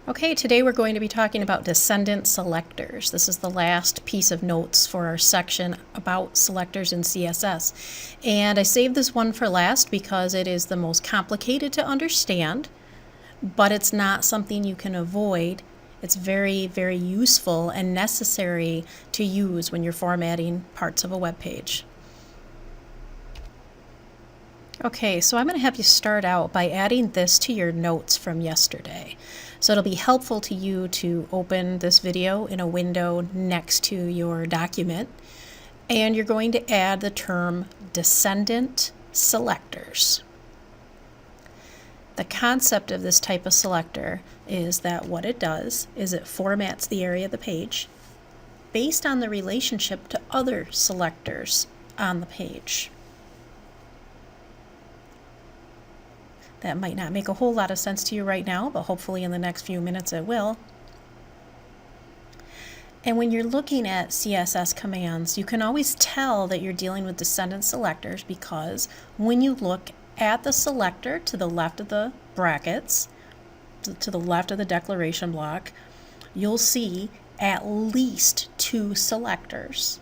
Okay, today we're going to be talking about Descendant Selectors. This is the last piece of notes for our section about selectors in CSS. And I saved this one for last because it is the most complicated to understand, but it's not something you can avoid. It's very, very useful and necessary to use when you're formatting parts of a web page. Okay, so I'm going to have you start out by adding this to your notes from yesterday. So it'll be helpful to you to open this video in a window next to your document, and you're going to add the term Descendant Selectors. The concept of this type of selector is that what it does is it formats the area of the page based on the relationship to other selectors on the page. That might not make a whole lot of sense to you right now, but hopefully in the next few minutes it will. And when you're looking at CSS commands, you can always tell that you're dealing with descendant selectors because when you look at the selector to the left of the brackets, to the left of the declaration block, you'll see at least 2 selectors,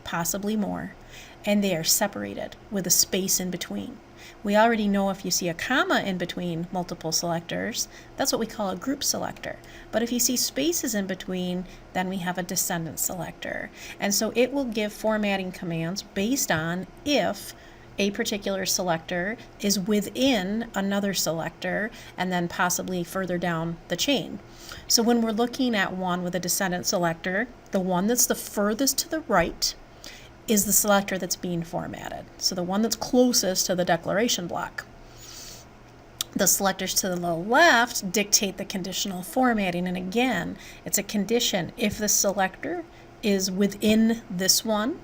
possibly more, and they are separated with a space in between. We already know if you see a comma in between multiple selectors, that's what we call a group selector. But if you see spaces in between, then we have a descendant selector. And so it will give formatting commands based on if a particular selector is within another selector and then possibly further down the chain. So when we're looking at one with a descendant selector, the one that's the furthest to the right is the selector that's being formatted. So the one that's closest to the declaration block. The selectors to the left dictate the conditional formatting, and again, it's a condition. If the selector is within this one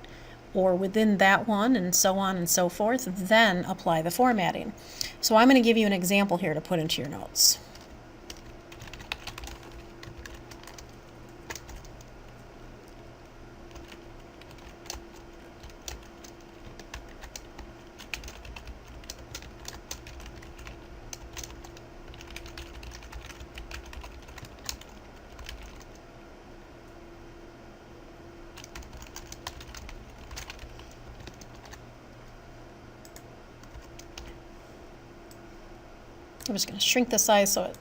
or within that one and so on and so forth, then apply the formatting. So I'm going to give you an example here to put into your notes. I'm just going to shrink the size so it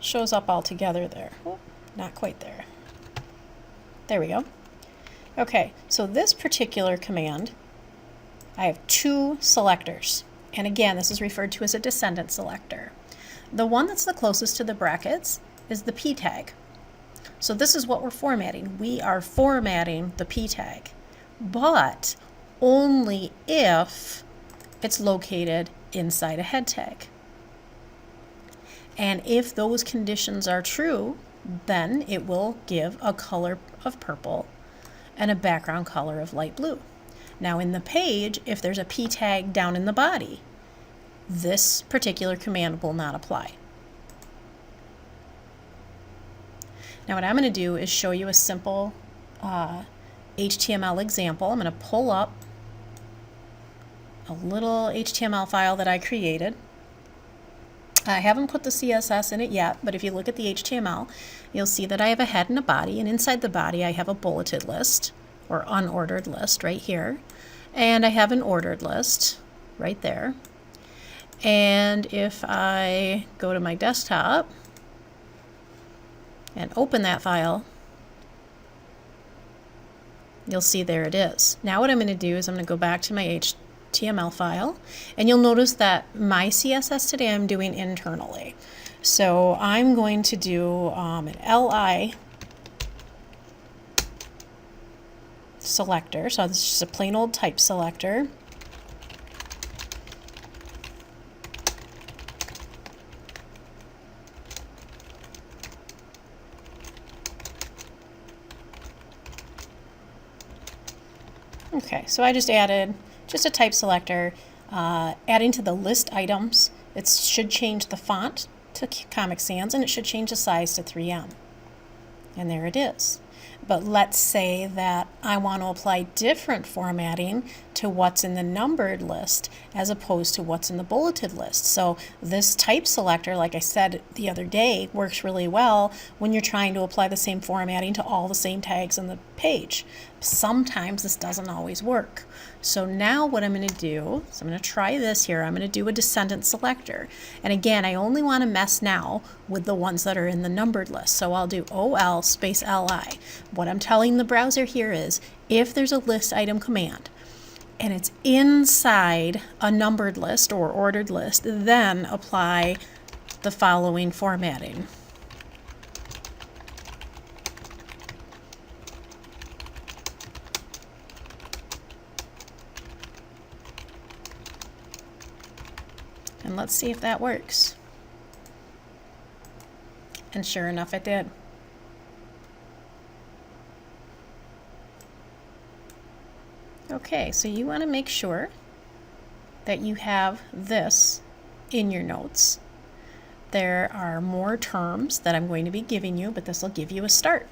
shows up all together there. Oh, not quite there. There we go. Okay, so this particular command, I have 2 selectors. And again, this is referred to as a descendant selector. The one that's the closest to the brackets is the p tag. So this is what we're formatting. We are formatting the p tag, but only if it's located inside a head tag. And if those conditions are true, then it will give a color of purple and a background color of light blue. Now in the page, if there's a p tag down in the body, this particular command will not apply. Now what I'm going to do is show you a simple HTML example. I'm going to pull up a little HTML file that I created. I haven't put the CSS in it yet, but if you look at the HTML, you'll see that I have a head and a body, and inside the body I have a bulleted list, or unordered list right here, and I have an ordered list right there. And if I go to my desktop and open that file, you'll see there it is. Now what I'm going to do is I'm going to go back to my HTML file, and you'll notice that my CSS today I'm doing internally. So I'm going to do an LI selector. So this is just a plain old type selector. Okay, so I just added just a type selector, adding to the list items. It should change the font to Comic Sans, and it should change the size to 3M. And there it is. But let's say that I want to apply different formatting to what's in the numbered list as opposed to what's in the bulleted list. So this type selector, like I said the other day, works really well when you're trying to apply the same formatting to all the same tags on the page. Sometimes this doesn't always work. So now what I'm going to do is I'm going to try this here. I'm going to do a descendant selector. And again, I only want to mess now with the ones that are in the numbered list. So I'll do OL space LI. What I'm telling the browser here is if there's a list item command and it's inside a numbered list or ordered list, then apply the following formatting. And let's see if that works. And sure enough, it did. Okay, so you want to make sure that you have this in your notes. There are more terms that I'm going to be giving you, but this will give you a start.